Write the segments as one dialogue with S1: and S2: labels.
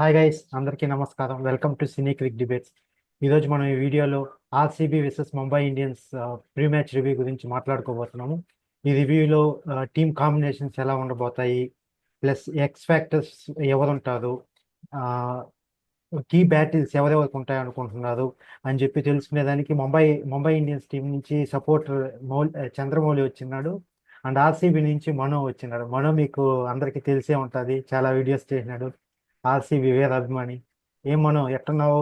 S1: Hi guys, అందరికీ నమస్కారం. Welcome to cine quick debates. ఈరోజు మనం ఈ వీడియోలో RCB versus Mumbai Indians pre match review గురించి మాట్లాడుకోబోతున్నాము. ఈ రివ్యూలో టీమ్ కాంబినేషన్స్ ఎలా ఉండబోతాయి, ప్లస్ ఎక్స్ ఫ్యాక్టర్స్ ఎవరుంటారు, కీ బ్యాటిల్స్ ఎవరెవరికి ఉంటాయి అనుకుంటున్నారు అని చెప్పి తెలుసుకునేదానికి ముంబై ఇండియన్స్ టీం నుంచి సపోర్టర్ చంద్రమౌళి వచ్చినాడు. అండ్ ఆర్సీబీ నుంచి మనో వచ్చినాడు. మనో మీకు అందరికీ తెలిసే ఉంటుంది, చాలా వీడియోస్ చేసినాడు. ఆర్సీబీ వేరే అభిమాని. ఏం మనం ఎట్టున్నావు?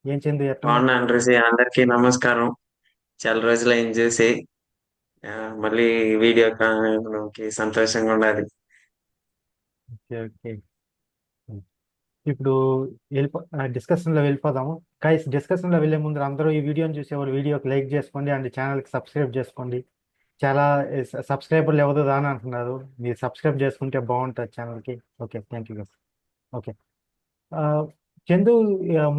S1: ఏం చెంది ఎట్టున్నావు?
S2: బాగున్నాను ఋషి, అందరికీ నమస్కారం. చాలా రోజులు ఏం చేసి ఆ, మళ్ళీ వీడియో కాల్కి సంతోషంగా ఉన్నది.
S1: Okay okay. ఇప్పుడు డిస్కషన్లో వెళ్ళిపోదాము. గైస్, డిస్కషన్లో వెళ్ళే ముందు అందరూ ఈ వీడియోని చూసేవాళ్ళు వీడియోకి లైక్ చేసుకోండి అండ్ ఛానల్కి సబ్స్క్రైబ్ చేసుకోండి. చాలా సబ్స్క్రైబర్లు ఎవరు రాని అంటున్నారు, మీరు సబ్స్క్రైబ్ చేసుకుంటే బాగుంటుంది ఛానల్కి. Okay, thank you guys. Okay. ఆ, చందు,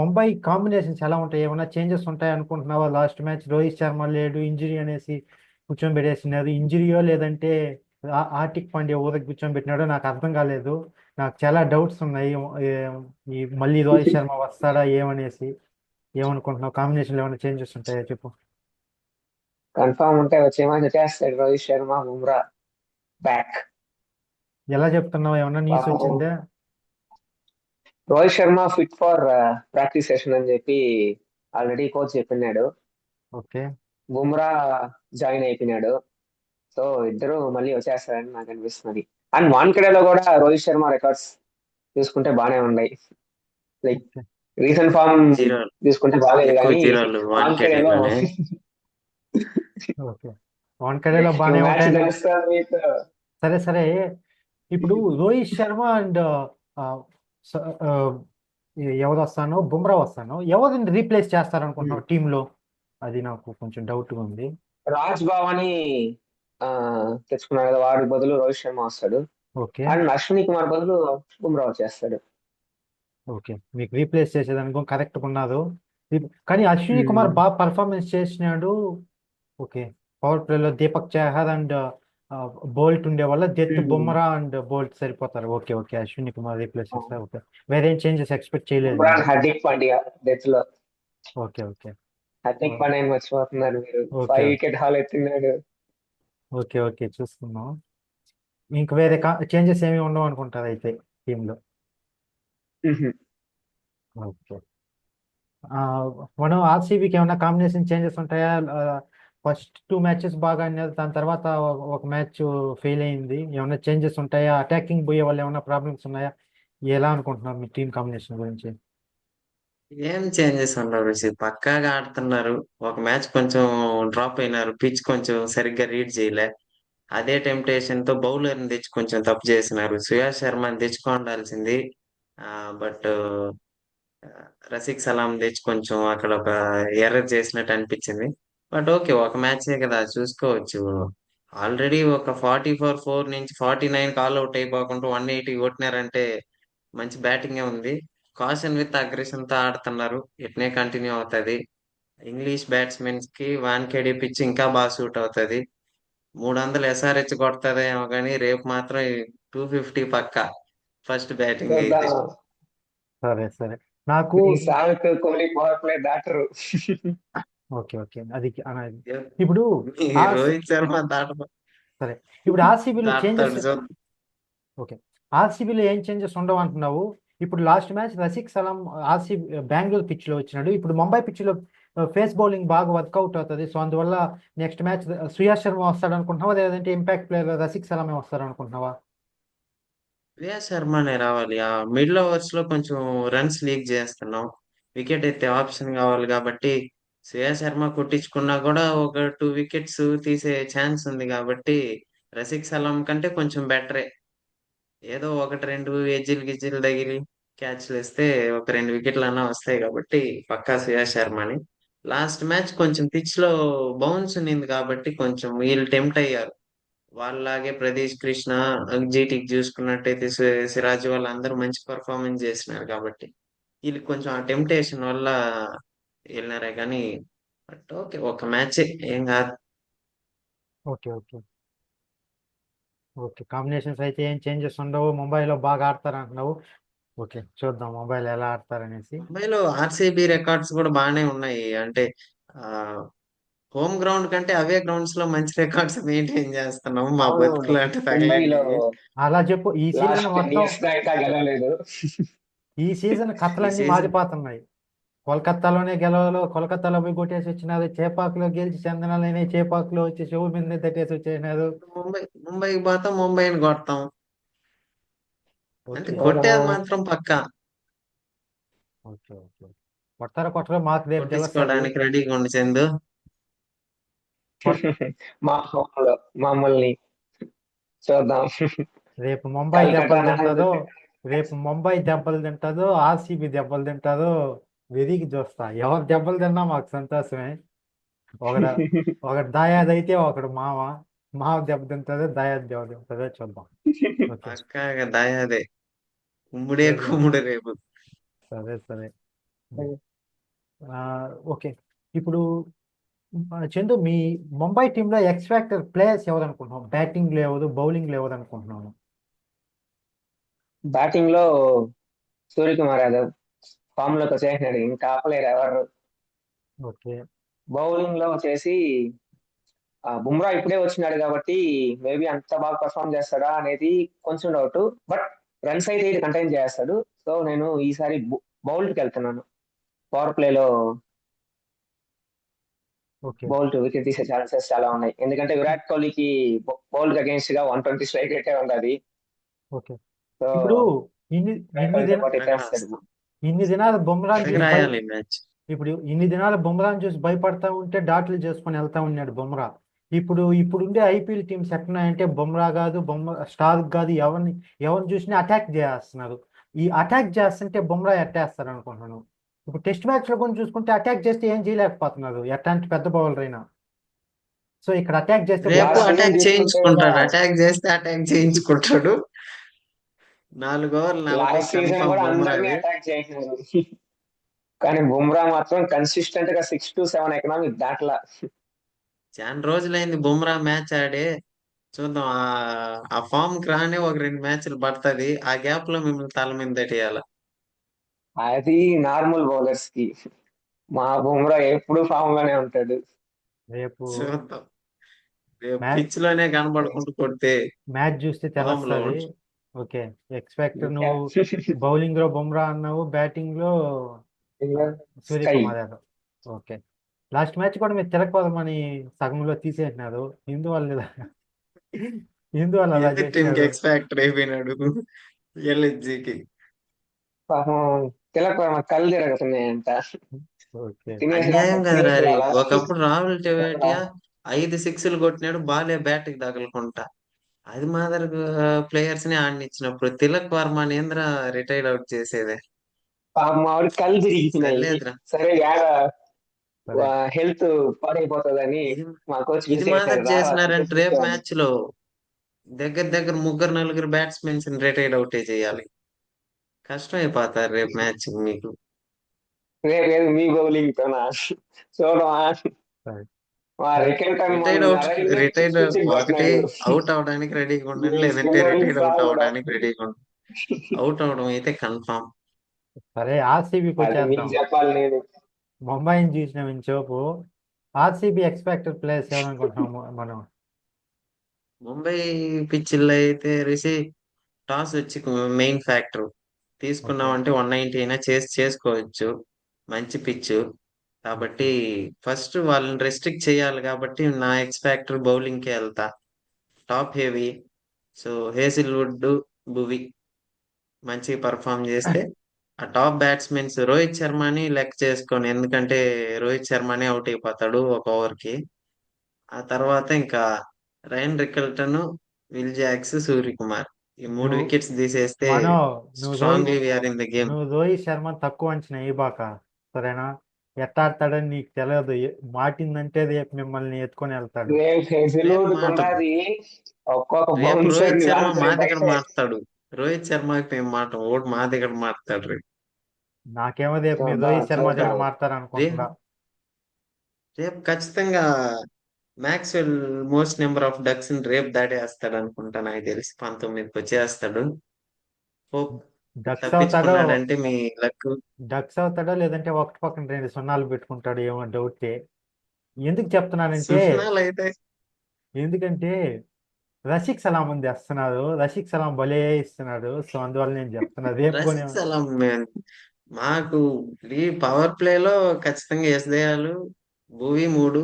S1: ముంబై కాంబినేషన్స్ ఎలా ఉంటాయి? ఏమైనా చేంజెస్ ఉంటాయి అనుకుంటున్నావా? లాస్ట్ మ్యాచ్ రోహిత్ శర్మ లేడు, ఇంజరీ అనేసి కూర్చోబెట్టేసినారు. ఇంజరీయో లేదంటే హార్దిక్ పాండ్యా ఊరికి కూర్చోబెట్టినాడో నాకు అర్థం కాలేదు. నాకు చాలా డౌట్స్ ఉన్నాయి. ఈ మళ్ళీ రోహిత్ శర్మ వస్తాడా ఏమనేసి. ఏమనుకుంటున్నావు? కాంబినేషన్లో ఏమైనా చేంజెస్ ఉంటాయా చెప్పు.
S3: కన్ఫామ్ ఉంటే వచ్చేమని చేస్తాడు రోహిత్ శర్మ బుమ్రా బ్యాక్.
S1: ఎలా చెప్తున్నావు? ఏమన్నా న్యూస్
S3: పాపం
S1: వచ్చిందా?
S3: Rohit Sharma fit for practice session అని చెప్పి ఆల్రెడీ కోచ్ చెప్పినాడు.
S1: ఓకే
S3: బుమ్రా జాయిన్ అయిపోయినాడు. సో ఇద్దరు మళ్ళీ వచ్చేస్తారని నాకు అనిపిస్తున్నది. అండ్ వాన్ఖేడేలో కూడా రోహిత్ శర్మ రికార్డ్స్ తీసుకుంటే బాగానే ఉన్నాయి. లైక్
S1: ఓకే
S3: రీసెంట్ ఫామ్
S2: జీరోలు,
S3: తీసుకుంటే బాగాలేదు
S2: ఎక్కువ
S3: కానీ
S2: జీరోలు
S3: వాన్ఖేడేలో
S2: వాన్కేడేలోనే.
S1: ఓకే. వాన్కడేలో
S3: నువ్వు
S1: బాగానే
S3: మ్యాచ్
S1: ఉంటాయని.
S3: గెలుస్తా మీతో.
S1: సరే సరే. ఇప్పుడు రోహిత్ శర్మ అండ్ ఎవరు వస్తానో, బుమ్రా వస్తానో, ఎవరిని రీప్లేస్ చేస్తారనుకుంటున్నావు టీంలో? అది నాకు కొంచెం డౌట్గా ఉంది.
S3: రాజ్ భావని ఆ, తెచ్చుకున్నాడు కదా, వాడి బదులు రోహిత్ శర్మ వస్తాడు.
S1: ఓకే
S3: అండ్ అశ్విని కుమార్ బదులు బుమ్రా వచ్చేస్తాడు.
S1: ఓకే, మీకు రీప్లేస్ చేసేదనుకో కరెక్ట్గా ఉన్నారు. కానీ అశ్విని కుమార్ బాగా పర్ఫార్మెన్స్ చేసినాడు. ఓకే. పవర్ ప్లేలో దీపక్ చహర్ అండ్ బోల్ట్ ఉండే వల్ల డెత్ బుమ్రా అండ్ బోల్ట్ సరిపోతారు. Okay okay, Ashwani Kumar replace చేస్తారు. ఓకే, వేరేం చేంజెస్ ఎక్స్పెక్ట్ చేయలేదు
S3: బుమ్రా
S1: నేను.
S3: అండ్ హార్దిక్ పాండ్యా డెత్ లో.
S1: ఓకే ఓకే
S3: హార్దిక్ పాండ్యా మర్చిపోతున్నారు మీరు,
S1: ఓకే
S3: 5 వికెట్ హాల్ ఎత్తినాడు.
S1: ఓకే ఓకే చూస్తున్నాం. ఇంక వేరే చేంజెస్ ఏమి ఉండవు అనుకుంటారు అయితే టీంలో. ఓకే. మనం ఆర్సీబీకి ఏమైనా కాంబినేషన్ చేంజెస్ ఉంటాయా? ఫస్ట్ 2 మ్యాచెస్ బాగా ఆడినారు, దాని తర్వాత ఒక మ్యాచ్ ఫెయిల్ అయింది. ఏమైనా చేంజెస్ ఉంటాయా? అటాకింగ్ పోయే వాళ్ళు ఏమైనా ప్రాబ్లమ్స్ ఉన్నాయా? ఎలా అనుకుంటున్నారు మీ టీం కాంబినేషన్ గురించి?
S2: ఏం చేంజెస్ ఉండవు ఋషి, పక్కాగా ఆడుతున్నారు. ఒక మ్యాచ్ కొంచెం డ్రాప్ అయినారు, పిచ్ కొంచెం సరిగ్గా రీడ్ చేయలే. అదే టెంప్టేషన్ తో బౌలర్ ని తెచ్చి కొంచెం తప్పు చేసినారు. సుయాష్ శర్మని తెచ్చుకోవాల్సింది. బట్ రసిక్ సలాం తెచ్చి కొంచెం అక్కడ ఒక ఎర్రర్ చేసినట్టు అనిపించింది. బట్ ఓకే, ఒక మ్యాచే కదా, చూసుకోవచ్చు. ఆల్రెడీ ఒక 44 నుంచి 49 అవుట్ అయిపోకుండా 180 కొట్టినారంటే మంచి బ్యాటింగే ఉంది. కాషన్ విత్ అగ్రెషన్ తో ఆడుతున్నారు, ఇట్నే కంటిన్యూ అవుతది. ఇంగ్లీష్ బ్యాట్స్మెన్స్ కి వాన్ఖేడే పిచ్ ఇంకా బాగా సూట్ అవుతది. 300 ఎస్ఆర్హెచ్ కొడతదేమో కానీ రేపు మాత్రం 250 పక్కా ఫస్ట్ బ్యాటింగ్ అయితే.
S3: చూద్దాం.
S1: సరే సరే. నాకు
S3: ఈ సామెత కోహ్లీ పవర్ ప్లే దాటరు.
S1: ఓకే ఓకే, అది ఇప్పుడు
S2: మీ
S1: ఆర్సీ
S2: రోహిత్ శర్మ దాట
S1: సరే, ఇప్పుడు ఆర్సీబీలో చేంజెస్.
S2: దాటుతాడు చూద్దాం.
S1: ఓకే. ఆర్సీబీలో ఏం చేంజెస్ ఉండవు అంటున్నావు. ఇప్పుడు లాస్ట్ మ్యాచ్ రసిక్ సలాం ఆర్సీబీ బెంగళూరు పిచ్ లో వచ్చినాడు. ఇప్పుడు ముంబై పిచ్ లో ఫేస్ బౌలింగ్ బాగా వర్కౌట్ అవుతుంది. సో అందువల్ల నెక్స్ట్ మ్యాచ్ సుయాష్ శర్మ వస్తాడు అనుకుంటున్నావా, లేదంటే ఇంపాక్ట్ ప్లేయర్ రసిక్ సలామే వస్తాడు అనుకుంటున్నావా?
S2: శ్రేయా శర్మనే రావాలి. ఆ మిడిల్ ఓవర్స్ లో కొంచెం రన్స్ లీక్ చేస్తున్నాం. వికెట్ ఎత్తే ఆప్షన్ కావాలి కాబట్టి శ్రేయా శర్మ కొట్టించుకున్నా కూడా ఒక 2 వికెట్స్ తీసే ఛాన్స్ ఉంది కాబట్టి రసిక్ సలాం కంటే కొంచెం బెటరే. ఏదో ఒకటి రెండు ఎజ్జిలు గిజ్జిలు తగిలి క్యాచ్లు వేస్తే ఒక 2 వికెట్లు అన్నా వస్తాయి కాబట్టి పక్కా సుయాష్ శర్మని. లాస్ట్ మ్యాచ్ కొంచెం పిచ్ లో బౌన్స్ ఉన్నింది కాబట్టి కొంచెం వీళ్ళు టెంప్ట్ అయ్యారు. వాళ్ళలాగే ప్రదీష్ కృష్ణ, జీటీకి చూసుకున్నట్టయితే సిరాజ్ వాళ్ళందరూ మంచి పర్ఫార్మెన్స్ చేసినారు కాబట్టి వీళ్ళకి కొంచెం ఆ టెంప్టేషన్ వల్ల వెళ్ళినారే కానీ. బట్ ఓకే, ఒక మ్యాచ్ ఏం కాదు.
S1: ఓకే ఓకే ఓకే, కాంబినేషన్స్ అయితే ఏం చేంజెస్ ఉండవు, ముంబైలో బాగా ఆడతారు అంటున్నావు. ఓకే, చూద్దాం మొబైల్ ఎలా ఆడతారనేసి.
S2: ముంబైలో ఆర్సీబీ రికార్డ్స్ కూడా బాగానే ఉన్నాయి. అంటే ఆ హోమ్ గ్రౌండ్ కంటే అవే గ్రౌండ్స్ లో మంచి రికార్డ్స్ మెయింటైన్ చేస్తున్నాము. మా
S3: అవునవును.
S2: బతుకులు అంటే
S3: ముంబైలో
S2: తగలెట్టివి.
S1: అలా చెప్పు. ఈ సీజన్
S3: లాస్ట్ 10
S1: మొత్తం,
S3: ఇయర్స్ గా ఇంకా గెలవలేదు.
S1: ఈ సీజన్
S2: ఈ
S1: కథలన్నీ
S2: సీజన్
S1: మారిపోతున్నాయి. కోల్కతాలోనే గెలవలు, కోల్కతాలో పోయి కొట్టేసి వచ్చినారు, చేపాకులో గెలిచి చందనాలైన చేపాకులో వచ్చి చెవు మీద తట్టేసి వచ్చేసినారు.
S2: ముంబైకి పోతాం, ముంబైని కొడతాం. అంటే
S1: ఓకే
S3: చూడమా.
S2: కొట్టేది మాత్రం పక్కా.
S1: Okay okay. కొట్టారో కొట్టరో మాకు రేపు తెలుస్తుంది.
S2: కొట్టించుకోవడానికి రెడీగా ఉండి చందు.
S1: కొట్-
S3: మా హోంలో మమ్మల్ని చూద్దాం.
S1: రేపు ముంబై
S3: కలకత్తా
S1: దెబ్బలు తింటుందో, రేపు ముంబై దెబ్బలు తింటుందో, ఆర్సీబీ దెబ్బలు తింటుందో వెదికి చూస్తా. ఎవరు దెబ్బలు తిన్నా మాకు సంతోషమే. ఒకడు ఒకడు దాయాది అయితే ఒకడు మామ, మామ దెబ్బ తింటుందో దాయాది దెబ్బ తింటుందో చూద్దాం. ఓకే.
S2: పక్కాగా దాయాదే. కుమ్ముడే
S1: చూద్దాం.
S2: కుమ్ముడు రేపు.
S1: సరే సరే. ఆ, ఓకే. ఇప్పుడు చందు, మీ ముంబై టీంలో ఎక్స్ ఫ్యాక్టర్ ప్లేయర్స్ ఎవరు అనుకుంటున్నావు? బ్యాటింగ్ లేవదు, బౌలింగ్ లేవదు అనుకుంటున్నాను.
S3: బ్యాటింగ్ లో సూర్యకుమార్ యాదవ్ ఫామ్ లోకి వచ్చేసినాడు, ఇంకా ఆపలేరు ఎవరు.
S1: ఓకే
S3: బౌలింగ్ లో వచ్చేసి బుమ్రా ఇప్పుడే వచ్చినాడు కాబట్టి మేబీ అంత బాగా పర్ఫామ్ చేస్తాడా అనేది కొంచెం డౌట్. బట్ రన్స్ అయితే ఇది కంటైన్ చేస్తాడు. సో నేను ఈసారి బౌల్ట్ కి వెళ్తున్నాను. పవర్ ప్లే లో
S1: ఓకే
S3: బౌల్ట్ వికెట్ తీసే ఛాన్సెస్ చాలా ఉన్నాయి, ఎందుకంటే విరాట్ కోహ్లీకి బౌల్ట్ అగేన్స్ట్ గా 120 స్ట్రైక్ రేటే ఉండదు.
S1: ఓకే.
S3: సో
S1: ఇప్పుడు ఇన్ని
S3: విరాట్
S1: ఇన్ని
S3: కోహ్లీతో
S1: దిన
S3: పాటు ఇతనే వస్తాడు.
S2: తిరగరాస్తాం.
S1: ఇన్ని దినాలు బుమ్రాని చూసి
S2: తిరగరాయాలి ఈ మ్యాచ్.
S1: ఇప్పుడు ఇన్ని దినాలు బుమ్రాని చూసి భయపడతా ఉంటే డాట్లు చేసుకొని వెళ్తా ఉన్నాడు బుమ్రా. ఇప్పుడు ఉండే ఐపీఎల్ టీమ్స్ ఎట్లున్నాయంటే బుమ్రా కాదు, స్టార్ కాదు, ఎవరిని చూసినా అటాక్ చేస్తున్నారు. ఈ అటాక్ చేస్తుంటే బుమ్రా ఎట్టేస్తారు అనుకుంటున్నాను. ఇప్పుడు టెస్ట్ మ్యాచ్ లో కూడా చూసుకుంటే అటాక్ చేస్తే ఏం చేయలేకపోతున్నారు ఎట్లాంటి పెద్ద బౌలర్ అయినా. సో ఇక్కడ అటాక్ చేస్తే
S2: రేపు
S3: లాస్ట్ సీజన్
S2: అటాక్
S3: తీసుకుంటే కూడా
S2: చేయించుకుంటాడు. అటాక్ చేస్తే అటాక్ చేయించుకుంటాడు. 4 ఓవర్లు 40
S3: లాస్ట్ సీజన్
S2: కన్ఫామ్
S3: కూడా అందరినీ
S2: బుమ్రావి.
S3: అటాక్ చేసినారు. కానీ బుమ్రా మాత్రం కన్సిస్టెంట్ గా 6 to 7 ఎకనామిక్ దాట్లా.
S2: చాలా రోజులైంది బుమ్రా మ్యాచ్ ఆడి. చూద్దాం. ఆ ఫామ్ కి రానే ఒక 2 మ్యాచ్లు పడుతుంది. ఆ గ్యాప్ లో మిమ్మల్ని తల మీద తట్టేయాల.
S3: అది నార్మల్ బౌలర్స్ కి. మా బుమ్రా ఎప్పుడు ఫామ్ లోనే ఉంటాడు.
S1: రేపు
S2: చూద్దాం. రేపు
S1: మ్యాచ్
S2: పిచ్ లోనే కనబడకుండా కొడితే
S1: మ్యాచ్ చూస్తే
S2: ఫామ్ లో
S1: తెలుస్తుంది.
S2: ఉంటాడు.
S1: ఓకే. ఎక్స్పెక్ట్ నువ్వు బౌలింగ్ లో బుమ్రా అన్నావు, బ్యాటింగ్ లో
S3: sky.
S1: Suryakumar Yadav. Okay. Last match కూడా మీరు తిలకపదమని సగంలో తీసేసినారు. ఎందువల్ల అలా
S2: ఎదురు టీం కి
S1: చేసినారు?
S2: ఎక్స్ ఫ్యాక్టర్ అయిపోయినాడు. ఎల్ఎస్జికి.
S3: పాపం తిలక్ వర్మ కళ్ళు తిరుగుతున్నాయంట.
S1: ఓకే
S2: అన్యాయం కదరా
S3: తినేసి
S2: రే.
S3: లాస్ట్
S2: ఒకప్పుడు రాహుల్ టెవాటియా 5 సిక్స్లు కొట్టినాడు, బాలే బ్యాట్ కి తగలకుంటా. అది మాదిరి ప్లేయర్స్ ని ఆడనిచ్చినప్పుడు తిలక్ వర్మ నేంద్ర రిటైర్డ్ అవుట్ చేసేదే.
S3: పాపం ఆవిడ కళ్ళు తిరిగిపోయినాయి.
S2: సర్లేదురా.
S3: సరే యాడ
S1: సరే.
S3: హెల్త్ పాడైపోతుందని
S2: ఇది
S3: మా కోచ్
S2: ఇది
S3: పిలిచేసినారు,
S2: మాదిరి
S3: రారా
S2: చేసినారంటే
S3: క్రికెట్
S2: రేపు
S3: అని.
S2: మ్యాచ్ లో దగ్గర దగ్గర ముగ్గురు నలుగురు బ్యాట్స్మెన్స్ రిటైర్డ్ అవుటే చేయాలి. కష్టం అయిపోతారు రేపు మ్యాచ్ మీకు.
S3: రేపు మీ బౌలింగ్ తోనా చూడమా.
S1: సరే
S3: మా
S1: సరే.
S3: రికెల్ టైం
S2: రిటైర్డ్ అవుట్
S3: పిచ్చి
S2: రిటైర్డ్
S3: పిచ్చికి
S2: ఒకటి
S3: కొట్టినాడు.
S2: అవుట్ అవడానికి రెడీగా ఉండండి,
S3: ఈ
S2: లేదంటే
S3: స్పిన్నర్లు
S2: రిటైర్డ్ అవుట్
S3: సాగుడా.
S2: అవడానికి రెడీగా ఉండండి. అవుట్ అవడం అయితే కన్ఫామ్.
S1: సరే, ఆర్సీబీకి
S3: అది మీకు
S1: వచ్చేద్దాం.
S3: చెప్పాలి నేను.
S1: ముంబైని చూసిన ఇంచోపు ఆర్సీబీ ఎక్స్పెక్టెడ్ ప్లేయర్స్ ఎవరనుకుంటున్నాము మనం?
S2: ముంబై పిచ్చిల్లో అయితే టాస్ వచ్చి మెయిన్ ఫ్యాక్టర్.
S1: ఓకే
S2: తీసుకున్నామంటే 190 అయినా చేసుకోవచ్చు. మంచి పిచ్
S1: ఓకే
S2: కాబట్టి ఫస్ట్ వాళ్ళని రెస్ట్రిక్ట్ చేయాలి కాబట్టి నా ఎక్స్ ఫ్యాక్టర్ బౌలింగ్ కి వెళ్తా. Top heavy. సో హేజిల్వుడ్, భువి మంచి పర్ఫామ్ చేస్తే ఆ టాప్ బ్యాట్స్మెన్స్ రోహిత్ శర్మని లెక్క చేసుకోండి. ఎందుకంటే రోహిత్ శర్మనే అవుట్ అయిపోతాడు ఒక ఓవర్ కి. ఆ తర్వాత ఇంకా Ryan Rickelton, Will Jacks, Suryakumar ఈ 3 వికెట్స్ తీసేస్తే
S1: మనో నువ్వు Rohit
S2: strongly we are in గేమ్.
S1: నువ్వు రోహిత్ శర్మ తక్కువ అంచనా ఇవ్వబాక. సరేనా? ఎట్ట ఆడతాడని నీకు తెలియదు. మాటిందంటే రేపు మిమ్మల్ని ఎత్తుకొని వెళ్తాడు.
S3: రేపు
S2: రేపు
S3: హెజిల్వుడ్
S2: మాట
S3: ఉండాది. ఒక్కొక్క
S2: రేపు
S3: బౌన్సర్
S2: రోహిత్
S3: ని
S2: శర్మ మా
S3: లాంతరి
S2: దగ్గర
S3: బయట.
S2: మారుతాడు. రోహిత్ శర్మకి మేము మాట ఓడు మా దగ్గర మారుతాడు రేపు.
S1: నాకేమో రేపు మీరు
S3: చూద్దాం
S1: రోహిత్ శర్మ దగ్గర
S3: చూద్దాం.
S2: రేపు
S1: మారుతారనుకుంటున్నా.
S2: రేపు ఖచ్చితంగా Maxwell most number of ducks రేపు దాటేస్తాడు అనుకుంటా. నాకు తెలిసి 19కి వచ్చేస్తాడు. హోప్.
S1: డక్స్ అవుతాడో
S2: తప్పించుకున్నాడంటే మీ లక్.
S1: డక్స్ అవుతాడో లేదంటే ఒకటి పక్కన 2 సున్నాలు పెట్టుకుంటాడో ఏమో డౌటే. ఎందుకు చెప్తున్నానంటే
S2: సున్నాలు అయితే
S1: ఎందుకంటే రషీద్ సలాం ఉంది వస్తున్నాడు, రషీద్ సలాం భలే ఇస్తున్నాడు. సో అందువల్ల నేను చెప్తున్నా రేపు కొని.
S2: రషీద్ సలాం మాకు ఈ పవర్ ప్లేలో ఖచ్చితంగా ఎస్దేయాలు. భువి 3,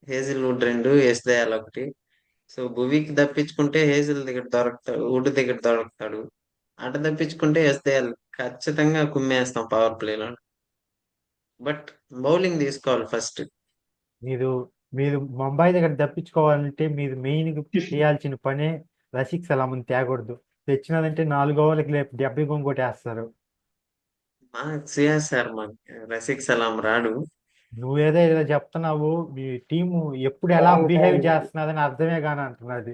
S2: హేజిల్వుడ్ 2, ఎస్దేయాలు 1. సో భువికి తప్పించుకుంటే హేజిల్ దగ్గర దొరుకుతాడు, వుడ్ దగ్గర దొరుకుతాడు. అట తప్పించుకుంటే ఎస్దేయాలు ఖచ్చితంగా కుమ్మేస్తాం పవర్ ప్లేలో. బట్ బౌలింగ్ తీసుకోవాలి ఫస్ట్.
S1: మీరు మీరు ముంబై దగ్గర తప్పించుకోవాలంటే మీరు మెయిన్ చేయాల్సిన పనే రషీద్ సలాంని తేకూడదు. తెచ్చినదంటే 4 ఓవర్లకి లేపు 70 కొట్టేస్తారు.
S2: మాకు సిఎస్ఆర్ మాకు రసిక్ సలాం రాడు.
S1: నువ్వేదో ఏదో చెప్తున్నావు, మీ టీము ఎప్పుడు ఎలా బిహేవ్ చేస్తున్నదని అర్థమే కాని అంటున్నది.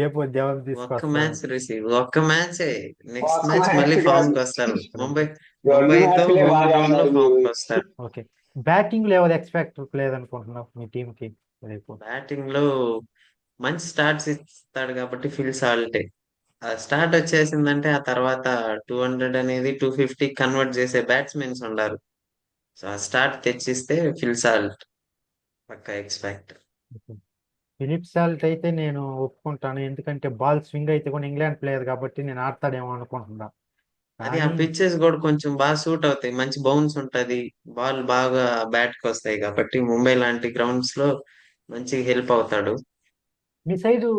S1: ఏ పొద్దు ఎవరు
S2: ఒక్క
S1: తీసుకొస్తారు.
S2: మ్యాచ్ రిసీవ్, ఒక్క మ్యాచే. నెక్స్ట్
S3: ఒక్క
S2: మ్యాచ్ మళ్ళీ
S3: మ్యాచ్
S2: ఫామ్
S3: కాదు.
S2: కి వస్తారు. ముంబై
S3: 2
S2: ముంబైతో
S3: మ్యాచ్లే
S2: హోమ్
S3: బాగా
S2: గ్రౌండ్ లో
S3: ఆడినారు
S2: ఫామ్
S3: మీరు.
S2: కి వస్తారు.
S1: ఓకే, బ్యాటింగ్ లో ఎవరు ఎక్స్పెక్ట్ లేదనుకుంటున్నావు మీ టీం కి రేపు?
S2: బ్యాటింగ్ లో మంచి స్టార్ట్స్ ఇస్తాడు కాబట్టి ఫిల్ సాల్టే. ఆ స్టార్ట్ వచ్చేసిందంటే ఆ తర్వాత 200 అనేది 250 కన్వర్ట్ చేసే బ్యాట్స్మెన్స్ ఉండారు. సో ఆ స్టార్ట్ తెచ్చిస్తే ఫిల్ సాల్ట్ పక్కా ఎక్స్పెక్ట్.
S1: ఫిలిప్ సాల్ట్ అయితే నేను ఒప్పుకుంటాను, ఎందుకంటే బాల్ స్వింగ్ అయితే కూడా ఇంగ్లాండ్ ప్లేయర్ కాబట్టి నేను ఆడతాడేమో అనుకుంటున్నా.
S2: అది ఆ
S1: కానీ
S2: పిచ్చెస్ కూడా కొంచెం బాగా సూట్ అవుతాయి. మంచి బౌన్స్ ఉంటది. బాల్ బాగా బ్యాట్ కి వస్తాయి కాబట్టి ముంబై లాంటి గ్రౌండ్స్ లో మంచి హెల్ప్ అవుతాడు.
S1: మీ సైడు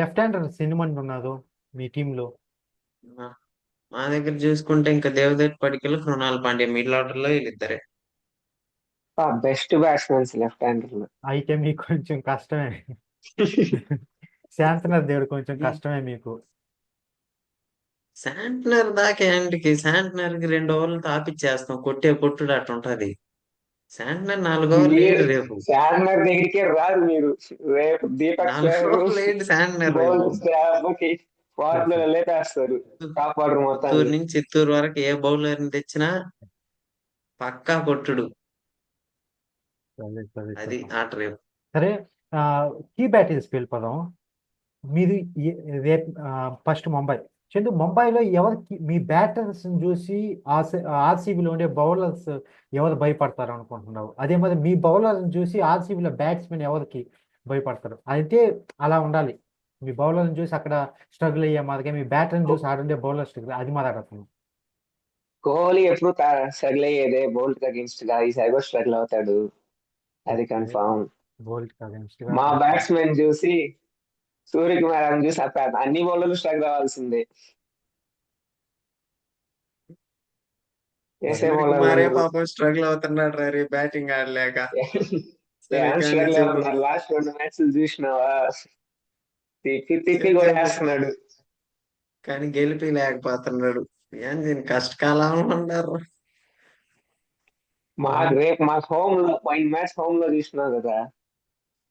S1: లెఫ్ట్ హ్యాండర్ ఎన్ని మంది ఉన్నారు మీ టీంలో?
S2: మా మా దగ్గర చూసుకుంటే ఇంకా దేవదత్ పడికల్, కృణాల్ పాండ్యా మిడిల్ ఆర్డర్ లో వీళ్ళిద్దరే.
S3: Best batsmen left hander.
S1: అయితే మీకు కొంచెం కష్టమే. శాంతనర్ దేవుడు కొంచెం
S2: ఈ
S1: కష్టమే మీకు.
S2: శాంట్నర్ దాకా ఏంటికి? శాంట్నర్ కి 2 ఓవర్లు తాపిచ్చేస్తాం. కొట్టే కొట్టుడు అట్ట ఉంటది. శాంట్నర్ 4 ఓవర్లు
S3: మీరు
S2: వేయడు రేపు.
S3: చార్మినార్ దగ్గరికే రారు మీరు. రేపు దీపక్
S2: 4 ఓవర్లు
S3: సహర్
S2: వేయడు శాంట్నర్ రేపు.
S3: బౌలర్స్ ఫాస్ట్ లో లేపేస్తారు. టాప్ ఆర్డర్
S2: పుత్తూరు
S3: మొత్తాన్ని.
S2: నుంచి చిత్తూరు వరకు ఏ బౌలర్ ని తెచ్చినా పక్కా కొట్టుడు.
S1: సరే సరే
S2: అది
S1: చూద్దాం.
S2: ఆట రేపు.
S1: సరే, కీ బ్యాటిల్స్కి వెళ్ళిపోదాం. మీరు రేపు ఫస్ట్ ముంబై. చందు, ముంబైలో ఎవరికి మీ బ్యాటర్స్ చూసి ఆర్సీబీలో ఉండే బౌలర్స్ ఎవరు భయపడతారు అనుకుంటున్నావు? అదే మరి మీ బౌలర్ చూసి ఆర్సీబీలో బ్యాట్స్మెన్ ఎవరికి భయపడతారు? అయితే అలా ఉండాలి. మీ బౌలర్ని చూసి అక్కడ స్ట్రగుల్ అయ్యే మాదిరిగా మీ బ్యాటర్ని చూసి ఆడుండే బౌలర్ స్ట్రగుల్ అది మాట్లాడుతున్నాం.
S3: కోహ్లీ ఎప్పుడు స్ట్రగుల్ అయ్యేదే బౌల్ట్ అగేన్స్ట్ గా. ఈసారి కూడా స్ట్రగుల్ అవుతాడు, అది కన్ఫామ్.
S1: బౌల్ట్ అగేన్స్ట్గా
S3: మా
S1: కన్ఫర్మ్.
S3: బ్యాట్స్మెన్ చూసి సూర్యకుమార్ చూసి అన్ని బౌలర్లు స్ట్రగుల్ అవ్వాల్సిందే. వేసే
S2: సూర్యకుమారే
S3: బౌలర్లు
S2: పాపం స్ట్రగుల్ అవుతున్నాడు రే బ్యాటింగ్ ఆడలేక. సరే కానీ
S3: స్ట్రగుల్
S2: చెప్పు.
S3: అవుతున్నారు. లాస్ట్ 2 మ్యాచ్లు చూసినావా? తిప్పి తిప్పి
S2: చెప్పు
S3: కూడా
S2: చెప్పు.
S3: వేస్తున్నాడు.
S2: కానీ గెలిపి లేకపోతున్నాడు. ఏం దీని కష్టకాలం అంటారు.
S3: మాకు హోమ్ లో పోయిన మ్యాచ్ హోమ్ లో చూసినావు కదా,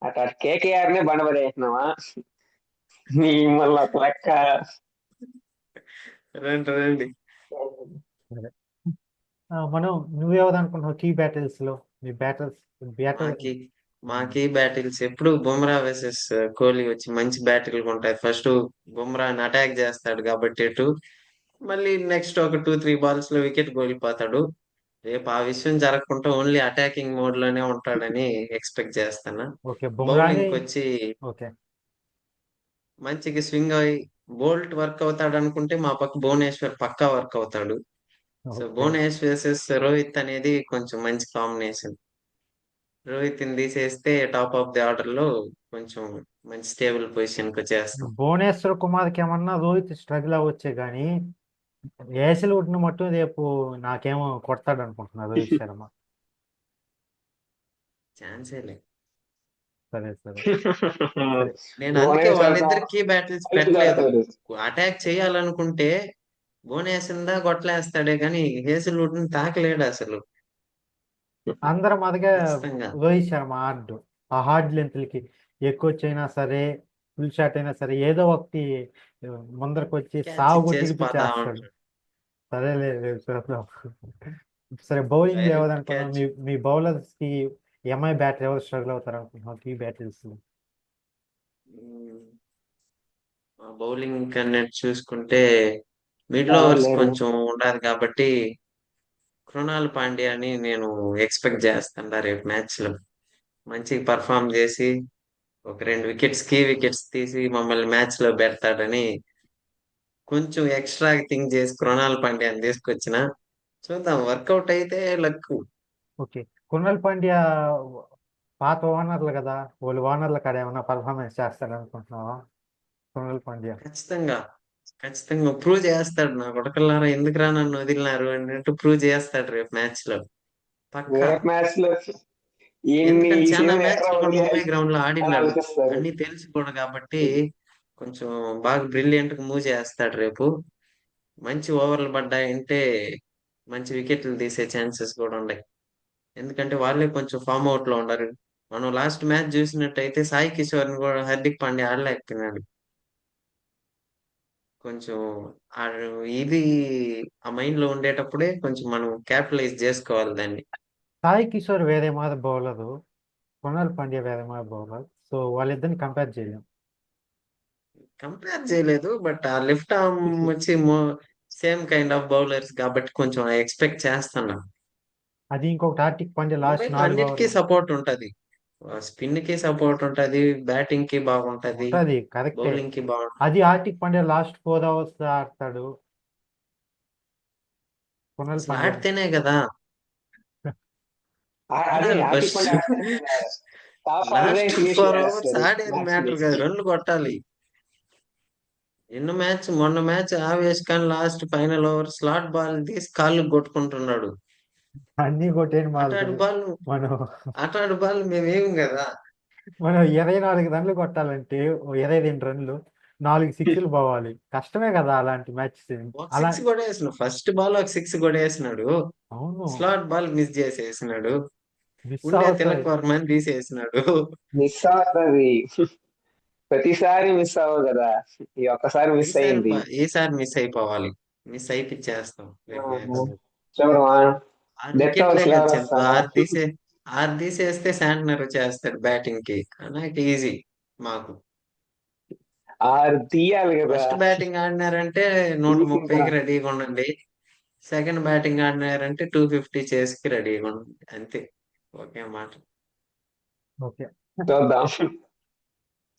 S3: అట్లా కేకేఆర్ నే బండబడేసినావా నీ మళ్ళీ లెక్క.
S2: రండి రండి.
S1: సరే, మనం నువ్వెవరు అనుకుంటున్నావు కీ బ్యాటిల్స్ లో? మీ బ్యాటర్.
S2: మాకి మాకి బ్యాటిల్స్ ఎప్పుడు బుమ్రా వర్సెస్ కోహ్లీ వచ్చి మంచి బ్యాటిల్ ఉంటాయి. ఫస్ట్ బుమ్రాని అటాక్ చేస్తాడు కాబట్టి ఎటు, మళ్ళీ నెక్స్ట్ ఒక 2-3 బాల్స్ లో వికెట్ కోల్పోతాడు. రేపు ఆ విషయం జరగకుండా ఓన్లీ అటాకింగ్ మోడ్ లోనే ఉంటాడని ఎక్స్పెక్ట్ చేస్తాను.
S1: ఓకే, బుమ్రాని.
S2: బౌలింగ్ వచ్చి
S1: ఓకే.
S2: మంచిగా స్వింగ్ అయ్యి బోల్ట్ వర్క్ అవుతాడు అనుకుంటే మా పక్క భువనేశ్వర్ పక్కా వర్క్ అవుతాడు. So
S1: okay.
S2: Bhuvneshwar versus Rohit అనేది కొంచెం మంచి కాంబినేషన్. రోహిత్ ని తీసేస్తే టాప్ ఆఫ్ ది ఆర్డర్ లో కొంచెం మంచి స్టేబుల్ పొజిషన్ కి వచ్చేస్తాం.
S1: భువనేశ్వర్ కుమార్కి ఏమన్నా రోహిత్ స్ట్రగుల్ అవ్వచ్చే కానీ ఏసల్ వుడ్ను మట్టు రేపు నాకేమో కొడతాడు అనుకుంటున్నా రోహిత్ శర్మ.
S2: ఛాన్సే లేదు.
S1: సరే సరే సరే.
S2: నేను అందుకే
S3: భువనేశ్వర్
S2: వాళ్ళిద్దరికి బ్యాటిల్స్ పెట్టలేదు.
S3: కడతాడు.
S2: అటాక్ చేయాలనుకుంటే భువనేశ్వర్ దా కొట్టలేస్తాడే కానీ హేజల్వుడ్ ని తాకలేడు అసలు.
S1: అందరం అదిగా
S2: ఖచ్చితంగా
S1: రోహిత్ శర్మ ఆడు ఆ హార్డ్ లెంత్లకి ఎక్కువ వచ్చైనా సరే, ఫుల్ షాట్ అయినా సరే ఏదో ఒకటి ముందరకు వచ్చి
S2: క్యాచ్
S1: సాగు
S2: ఇచ్చేసి పోతా
S1: కొట్టిపిచ్చేస్తాడు.
S2: ఉంటాడు.
S1: సరేలే రేపు చూద్దాం. సరే, బౌలింగ్
S2: డైరెక్ట్
S1: ఎవరనుకున్నాం?
S2: క్యాచ్.
S1: మీ బౌలర్స్ కి ఎంఐ బ్యాటర్ ఎవరు స్ట్రగుల్ అవుతారు అనుకుంటున్నాం ఈ బ్యాటిల్స్?
S2: బౌలింగ్ కన్నట్టు చూసుకుంటే మిడిల్
S3: ఎవరు
S2: ఓవర్స్
S3: లేరు.
S2: కొంచెం ఉండాలి కాబట్టి కృణాల్ పాండ్యాని నేను ఎక్స్పెక్ట్ చేస్తాను రేపు మ్యాచ్ లో మంచిగా పర్ఫామ్ చేసి ఒక 2 వికెట్స్ కీ వికెట్స్ తీసి మమ్మల్ని మ్యాచ్ లో పెడతాడని కొంచెం ఎక్స్ట్రా థింక్ చేసి కృణాల్ పాండ్యాని తీసుకొచ్చిన చూద్దాం వర్కౌట్ అయితే లక్.
S1: ఓకే. కృణాల్ పాండ్యా పాత ఓనర్లు కదా, వాళ్ళు ఓనర్ల కాడ ఏమైనా పర్ఫార్మెన్స్ చేస్తారు అనుకుంటున్నావా కృణాల్ పాండ్యా?
S2: ఖచ్చితంగా ఖచ్చితంగా ప్రూవ్ చేస్తాడు. నా కొడకల్లారా ఎందుకురా నన్ను వదిలినారు అన్నట్టు ప్రూవ్ చేస్తాడు రేపు మ్యాచ్ లో పక్కా.
S3: రేపు మ్యాచ్ లో ఈయన్ని
S2: ఎందుకంటే
S3: ఈ
S2: చాలా
S3: సీజన్ ఎక్కడ
S2: మ్యాచ్లు కూడా ముంబై
S3: వదిలేయాలి
S2: గ్రౌండ్ లో
S3: అని
S2: ఆడినాడు.
S3: ఆలోచిస్తారు.
S2: అన్ని తెలుసు కూడా కాబట్టి కొంచెం బాగా బ్రిలియంట్ గా మూవ్ చేస్తాడు రేపు. మంచి ఓవర్లు పడ్డాయంటే మంచి వికెట్లు తీసే ఛాన్సెస్ కూడా ఉన్నాయి. ఎందుకంటే వాళ్ళే కొంచెం ఫామ్ అవుట్ లో ఉన్నారు. మనం లాస్ట్ మ్యాచ్ చూసినట్టయితే సాయి కిషోర్ ని కూడా హార్దిక్ పాండ్యా ఆడలేకపోయినాడు. కొంచెం ఆ ఇది ఆ మైండ్ లో ఉండేటప్పుడే కొంచెం మనం క్యాపిటలైజ్ చేసుకోవాలి దాన్ని.
S1: సాయి కిషోర్ వేరే మాది బౌలరు, కృణాల్ పాండ్యా వేరే మాది బౌలర్. సో వాళ్ళిద్దరిని కంపేర్ చేయలేం.
S2: కంపేర్ చేయలేదు బట్ ఆ లెఫ్ట్ ఆర్మ్ వచ్చి సేమ్ కైండ్ ఆఫ్ బౌలర్స్ కాబట్టి కొంచెం ఎక్స్పెక్ట్ చేస్తున్నా.
S1: అది ఇంకొకటి హార్దిక్ పాండ్యా లాస్ట్
S2: ముంబైలో
S1: 4
S2: అన్నిటికీ
S1: ఓవర్లు
S2: సపోర్ట్ ఉంటది. స్పిన్ కి సపోర్ట్ ఉంటది, బ్యాటింగ్ కి బాగుంటది,
S1: ఉంటుంది, కరెక్టే.
S2: బౌలింగ్ కి బాగుంటది.
S1: అది హార్దిక్ పాండ్యా లాస్ట్ 4 ఓవర్స్ ఆడతాడు కృణాల్
S2: అసలు
S1: పాండ్యా.
S2: ఆడితేనే కదా
S3: అదే
S2: ఆడాలి
S3: హార్దిక్
S2: ఫస్ట్.
S3: పాండ్యా ఆడితేనే కదా top order
S2: last
S3: finish
S2: 4 overs
S3: చేస్తారు
S2: ఆడేది
S3: మ్యాచ్ ని.
S2: మ్యాటర్ కాదు, రన్లు కొట్టాలి. మొన్న match Avesh Khan last final over slot ball తీసి కాళ్ళు కొట్టుకుంటున్నాడు.
S1: అన్ని కొట్టేది
S2: అటాడు
S1: మారుతుంది.
S2: బాల్
S1: మనం
S2: అటాడు బాల్ మేమేం కదా.
S1: మనం 24 రన్లు కొట్టాలంటే ఓ 22 రన్లు, 4 సిక్స్లు పోవాలి. కష్టమే కదా అలాంటి మ్యాచ్.
S2: ఒక
S1: అలా
S2: సిక్స్ కూడా వేసినాడు, ఫస్ట్ బాల్ ఒక సిక్స్ కూడా వేసినాడు.
S1: అవును,
S2: స్లాట్ బాల్ మిస్ చేసేసినాడు.
S1: మిస్
S2: ఉండే
S1: అవుతుంది.
S2: తిలక్ వర్మని తీసేసినాడు.
S3: మిస్ అవుతుంది, ప్రతిసారి మిస్ అవ్వదు కదా, ఈ ఒక్కసారి మిస్ అయింది.
S2: ఈసారి మిస్ అయిపోవాలి. మిస్ అయిపిచ్చేస్తాం రేపు మ్యాచ్.
S3: చూడమా,
S2: 6 వికెట్లే
S3: డెత్
S2: కదా
S3: ఎవరు
S2: చందు,
S3: వస్తారా?
S2: ఆరు తీసేస్తే శాంట్నర్ వచ్చేస్తాడు బ్యాటింగ్ కి. నాకు ఈజీ మాకు.
S3: ఆరు తీయాలి కదా.
S2: First batting ఆడినారంటే
S3: తీసిండ్రా.
S2: 130కి రెడీగా ఉండండి. సెకండ్ బ్యాటింగ్ ఆడినారంటే 250 చేసి రెడీగా ఉండండి అంతే. ఒకే మాట.
S1: ఓకే.
S3: చూద్దాం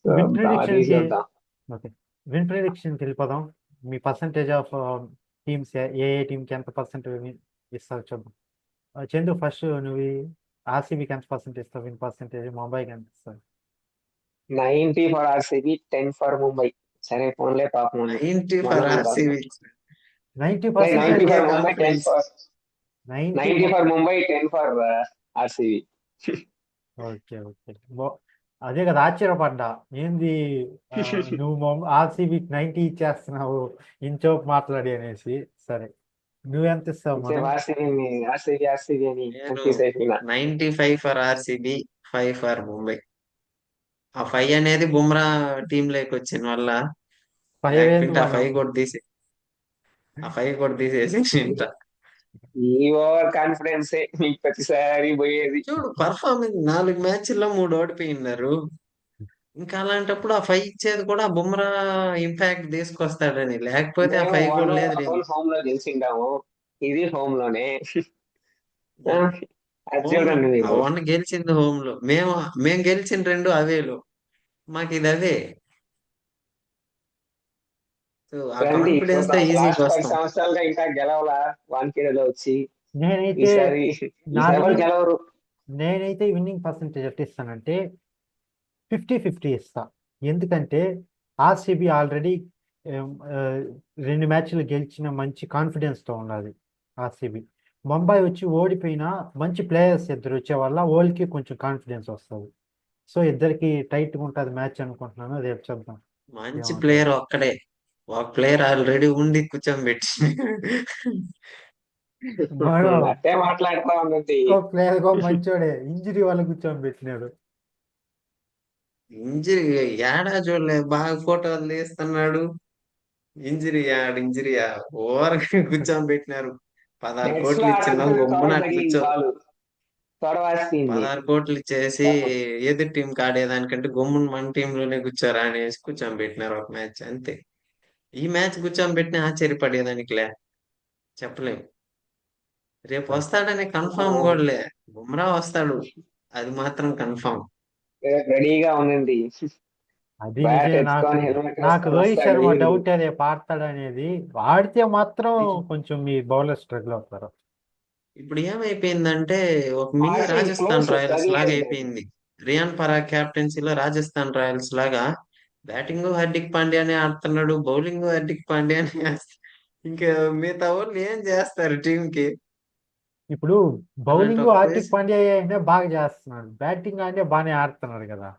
S1: విన్
S3: చూద్దాం అది
S1: ప్రిడిక్షన్ కి
S3: చూద్దాం.
S1: ఓకే, విన్ ప్రిడిక్షన్ కి వెళ్ళిపోదాం. మీ పర్సంటేజ్ ఆఫ్ టీమ్స్, ఏ ఏ టీంకి ఎంత పర్సెంట్ ఇస్తారు చూద్దాం. చందు ఫస్ట్ నువ్వు ఆర్సీబీకి ఎంత పర్సెంట్ ఇస్తావు విన్ పర్సెంటేజ్, ముంబైకి ఎంత ఇస్తావు?
S3: 90 ఫర్ ఆర్సీబీ, 10 ఫర్ ముంబై. సరే ఫోన్లే పాపం
S2: 90 ఫర్
S3: మనోళ్ళు కాదు.
S2: ఆర్సీబీ.
S1: 90%
S3: 90
S2: నాకే
S3: for Mumbai, 10
S2: confidence.
S3: For
S1: 90.
S3: 90 for Mumbai, 10 for RCB.
S1: Okay okay, అదే కదా ఆశ్చర్యపడ్డా. ఏంది ఆ, నువ్వు ఆర్సీబీకి 90 ఇచ్చేస్తున్నావు ఇంచోపు మాట్లాడి అనేసి. సరే, నువ్వెంత ఇస్తావు మనం?
S3: ఆర్సీబీ ఆర్సీబీ ఆర్సీబీ అని
S2: నేను
S3: కన్ఫ్యూజ్ అయిపోయినా.
S2: 95 ఫర్ ఆర్సీబీ, 5 ఫర్ ముంబై. ఆ 5 అనేది బుమ్రా టీం లోకి వచ్చిన వల్ల,
S1: 5 ఏంది
S2: లేకపోతే
S1: మనం?
S2: ఆ 5 కూడా తీసేసి ఇంట.
S3: ఈ ఓవర్ కాన్ఫిడెన్సే మీకు ప్రతిసారి పోయేది.
S2: చూడు పర్ఫార్మెన్స్, 4 మ్యాచ్ల్లో 3 ఓడిపోయినారు. ఇంకా అలాంటప్పుడు ఆ 5 ఇచ్చేది కూడా బుమ్రా ఇంపాక్ట్ తీసుకొస్తాడని, లేకపోతే ఆ
S3: మేము
S2: 5
S3: వన్
S2: కూడా లేదు రేపు.
S3: హోమ్ లో గెలిచిండాము, ఇది హోమ్ లోనే. ఆ, అది
S2: హోమ్ లో
S3: చూడండి
S2: ఆ
S3: మీరు.
S2: 1 గెలిచింది హోమ్ లో, మేము గెలిచిన 2 అవేలో. మాకు ఇది అదే. సో ఆ
S3: రండి
S2: కాన్ఫిడెన్స్ తో
S3: చూద్దాం,
S2: ఈజీగా
S3: లాస్ట్ 10
S2: వస్తాం.
S3: సంవత్సరాలుగా ఇంకా గెలవలా వాన్ఖేడలో వచ్చి.
S1: నేనైతే
S3: ఈసారి ఈసారి ఎవరు గెలవరు.
S1: నేనైతే విన్నింగ్ పర్సంటేజ్ ఎట్లా ఇస్తానంటే 50-50 ఇస్తా. ఎందుకంటే ఆర్సీబీ ఆల్రెడీ 2 మ్యాచ్లు గెలిచిన మంచి కాన్ఫిడెన్స్తో ఉన్నది ఆర్సీబీ. ముంబై వచ్చి ఓడిపోయినా మంచి ప్లేయర్స్ ఇద్దరు వచ్చే వల్ల వాళ్ళకి కొంచెం కాన్ఫిడెన్స్ వస్తుంది. సో ఇద్దరికి టైట్గా ఉంటుంది మ్యాచ్ అనుకుంటున్నాను. రేపు చూద్దాం
S2: మంచి
S1: ఏమవుతుంది.
S2: ప్లేయర్ ఒక్కడే, ఒక ప్లేయర్ ఆల్రెడీ ఉండి కూర్చోబెట్టి.
S1: మనం
S3: అట్టే మాట్లాడుతా ఉన్నది.
S1: ఇంకో ప్లేయర్ మంచోడే ఇంజరీ వల్ల కూర్చొని పెట్టినాడు.
S2: ఇంజరీ ఏడా చూడలేదు, బాగా ఫోటోలు తీస్తున్నాడు. ఇంజరీయా ఓవర్ కూర్చొని పెట్టినారు. 16
S3: నెట్స్ లో
S2: కోట్లు ఇచ్చినాం
S3: ఆడుతుంటే తోడ
S2: గమ్మున
S3: తగిలింది
S2: కూర్చో.
S3: బాలు, తొడవాసింది.
S2: 16 కోట్లు ఇచ్చేసి ఎదురు టీం ఆడేదానికంటే గమ్మున మన టీంలోనే కూర్చోరా అనేసి కూర్చొని పెట్టినారు ఒక మ్యాచ్ అంతే. ఈ మ్యాచ్ కూర్చోబెట్టిన ఆశ్చర్యపడేదానికిలే, చెప్పలేం. రేపు వస్తాడని కన్ఫామ్ కూడా లే. బుమ్రా వస్తాడు, అది మాత్రం కన్ఫామ్.
S3: రెడీగా ఉండండి,
S1: అది
S3: బ్యాట్
S1: నిజమే.
S3: ఎత్తుకొని హెల్మెట్
S1: నాకు
S3: వేసుకొని
S1: రోహిత్
S3: వస్తాడు
S1: శర్మ
S3: వీడు.
S1: డౌట్ రేపు ఆడతాడు అనేది. ఆడితే మాత్రం కొంచెం మీ బౌలర్ స్ట్రగుల్ అవుతారు.
S2: ఇప్పుడు ఏమైపోయిందంటే ఒక మినీ
S3: ఆడితే
S2: రాజస్థాన్
S3: క్లోజ్
S2: రాయల్స్
S3: స్ట్రగుల్
S2: లాగా
S3: అవుతాడు.
S2: అయిపోయింది. రియాన్ పరాగ్ కెప్టెన్సీలో రాజస్థాన్ రాయల్స్ లాగా బ్యాటింగ్ హార్దిక్ పాండ్యానే ఆడుతున్నాడు, బౌలింగ్ హార్దిక్ పాండ్యానే వేస్తాడు. ఇంకా మిగతా వాళ్ళు ఏం చేస్తారు టీం కి?
S1: ఇప్పుడు
S2: అలాంటి
S1: బౌలింగ్
S2: ఒక
S1: హార్దిక్
S2: ప్లేస్
S1: పాండ్యా అయినా బాగా చేస్తున్నాడు, బ్యాటింగ్ అంటే బాగానే ఆడుతున్నాడు కదా.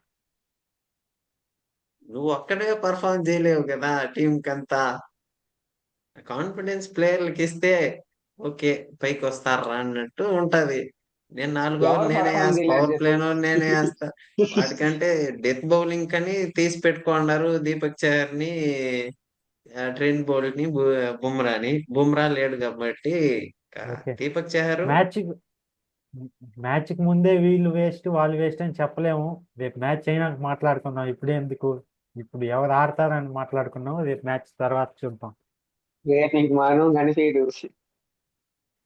S2: నువ్వు ఒక్కడే పర్ఫార్మ్ చేయలేవు కదా టీం కంతా. కాన్ఫిడెన్స్ ప్లేయర్లకి ఇస్తే ఓకే, పైకి వస్తారా అన్నట్టు ఉంటది. నేను 4 ఓవర్లు
S3: ఎవరు
S2: నేనే
S3: పర్ఫార్మ్
S2: వేస్తా,
S3: చేయలేరు
S2: పవర్
S3: చెప్పు.
S2: ప్లేలో నేనే వేస్తా. వాడికంటే డెత్ బౌలింగ్ కని తీసి పెట్టుకున్నారు దీపక్ చహర్ ని, ట్రెంట్ బౌల్ట్ ని, బుమ్రాని. బుమ్రా లేడు కాబట్టి ఇక
S1: ఓకే.
S2: దీపక్ చహర్.
S1: మ్యాచ్ మ్యాచ్కి ముందే వీళ్ళు వేస్ట్ వాళ్ళు వేస్ట్ అని చెప్పలేము. రేపు మ్యాచ్ అయినాక మాట్లాడుకుందాం, ఇప్పుడే ఎందుకు. ఇప్పుడు ఎవరు ఆడతారని మాట్లాడుకున్నాం, రేపు మ్యాచ్ తర్వాత చూద్దాం.
S3: రేపు ఇంక మనం కనిపించడు,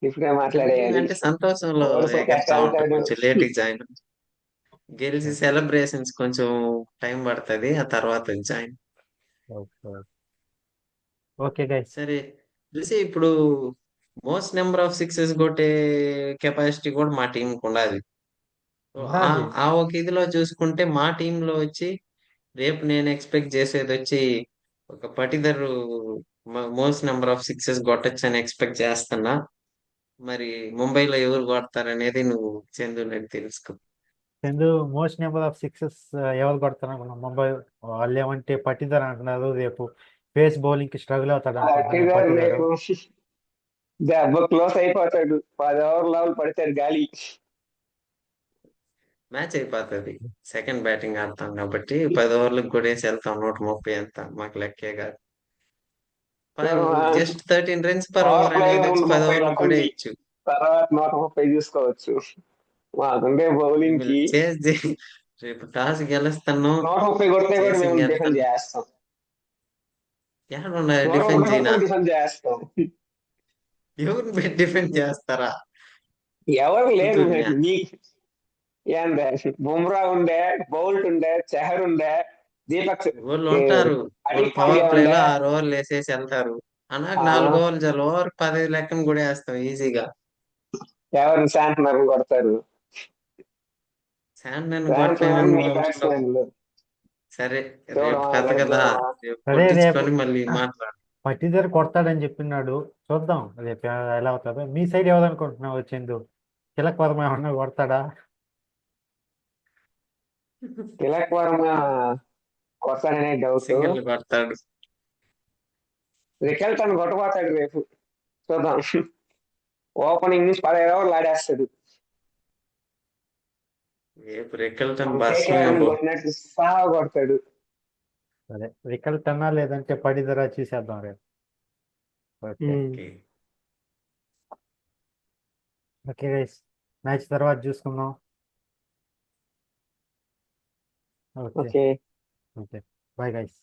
S3: ఇప్పుడే
S2: కనిపించింది
S3: మాట్లాడేయాలి.
S2: అంటే సంతోషంలో
S3: ఓడిపోతే ఎట్ట
S2: ఎగురుతా ఉంటా,
S3: వెళ్తాడు.
S2: కొంచెం లేట్కి జాయిన్. గెలిచి సెలబ్రేషన్స్ కొంచెం టైం పడుతుంది, ఆ తర్వాత జాయిన్.
S1: ఓకే. Okay guys.
S2: సరే, చూసి ఇప్పుడు మోస్ట్ నెంబర్ ఆఫ్ సిక్సెస్ కొట్టే కెపాసిటీ కూడా మా టీంకి ఉండాలి. ఆ
S1: ఉండాలి.
S2: ఆ ఒక ఇదిలో చూసుకుంటే మా టీంలో వచ్చి రేపు నేను ఎక్స్పెక్ట్ చేసేది వచ్చి ఒక Patidar most number of sixes కొట్టచ్చు అని ఎక్స్పెక్ట్ చేస్తున్నా. మరి ముంబైలో ఎవరు కొడతారనేది నువ్వు చందు నాకు తెలుసుకో.
S1: Chandu, most number of sixes ఎవరు కొడతారు అనుకున్నాం? ముంబై వాళ్ళు ఏమంటే పట్టిదారు అంటున్నారు. రేపు పేస్ బౌలింగ్ కి స్ట్రగుల్ అవుతాడు అంటున్నాను నేను,
S3: గారు
S1: పట్టిదారు.
S3: రేపు దెబ్బ క్లోజ్ అయిపోతాడు, 10 ఓవర్ లెవెల్ పడతాడు గాలి.
S2: మ్యాచ్ అయిపోతుంది, సెకండ్ బ్యాటింగ్ ఆడతాం కాబట్టి 10 ఓవర్లకు కొడేసి వెళ్తాం. 130 ఎంత మాకు లెక్కే కాదు. Just 13 runs per
S3: power
S2: over
S3: play
S2: అనేది
S3: లో
S2: వచ్చి
S3: ముందు
S2: 10
S3: 30
S2: ఓవర్లకు కూడా
S3: కొట్టండి,
S2: ఇచ్చు.
S3: తర్వాత 130 చూసుకోవచ్చు. మాకుండే బౌలింగ్ కి
S2: రేపు టాస్ గెలుస్తాను,
S3: 130 కొడితే కూడా
S2: చేసి
S3: మేము డిఫెండ్
S2: గెలుతాను.
S3: చేస్తాం.
S2: ఎవరున్నా డిఫెండ్
S3: 130
S2: చేయనా?
S3: కొడితే డిఫెండ్ చేస్తాం.
S2: ఎవరిని పెట్టి డిఫెండ్ చేస్తారా?
S3: ఎవరు లేరు
S2: కుదురునా?
S3: మీ ఏందే, బుమ్రా ఉండే, బౌల్ట్ ఉండే, చహర్ ఉండే, దీపక్
S2: వాళ్ళు ఉంటారు, వాళ్ళు
S3: హార్దిక్
S2: పవర్
S3: పాండ్యా ఉండే.
S2: ప్లేలో 6 ఓవర్లు వేసేసి వెళ్తారు. నాకు
S3: ఆ,
S2: 4 ఓవర్లు చాలు, ఓవర్ 15 లెక్కన కూడా వేస్తాం ఈజీగా.
S3: ఎవరు శాంట్నర్ కొడతారు,
S2: శాండ్ నన్ను
S3: శాంట్నర్
S2: కొట్టలేనని
S3: మీ
S2: ఉండవు.
S3: బ్యాట్స్మెన్లు.
S2: సరే, రేపు
S3: చూడమా
S2: కథ
S3: రేపు
S2: కదా,
S3: చూడమా.
S2: రేపు
S1: సరే, రేపు
S2: కొట్టించుకొని మళ్ళీ మాట్లాడు.
S1: పట్టిదారు కొడతాడని చెప్పినాడు, చూద్దాం రేపు ఎలా అవుతుందో. మీ సైడ్ ఎవరనుకుంటున్నావు చందు? తిలక్ వర్మ ఏమన్నా కొడతాడా?
S3: తిలక్ వర్మ కొడతాడనే డౌట్.
S2: సింగిల్ కొడతాడు.
S3: రికెల్టన్ కొట్టబోతాడు రేపు, చూద్దాం. ఓపెనింగ్ నుంచి 15 ఓవర్లు ఆడేస్తాడు.
S2: రేపు రెక్కలతో
S3: మన
S2: బస్సుమే
S3: కేకేఆర్
S2: పో.
S3: కొట్టినట్టు సాగా కొడతాడు.
S1: సరే, వికల్ట్ అన్నా లేదంటే పడిదరా చూసేద్దాం రేపు. Okay.
S2: Okay.
S1: Okay guys, match తర్వాత చూసుకుందాం. Okay.
S3: Okay.
S1: Okay. Bye guys.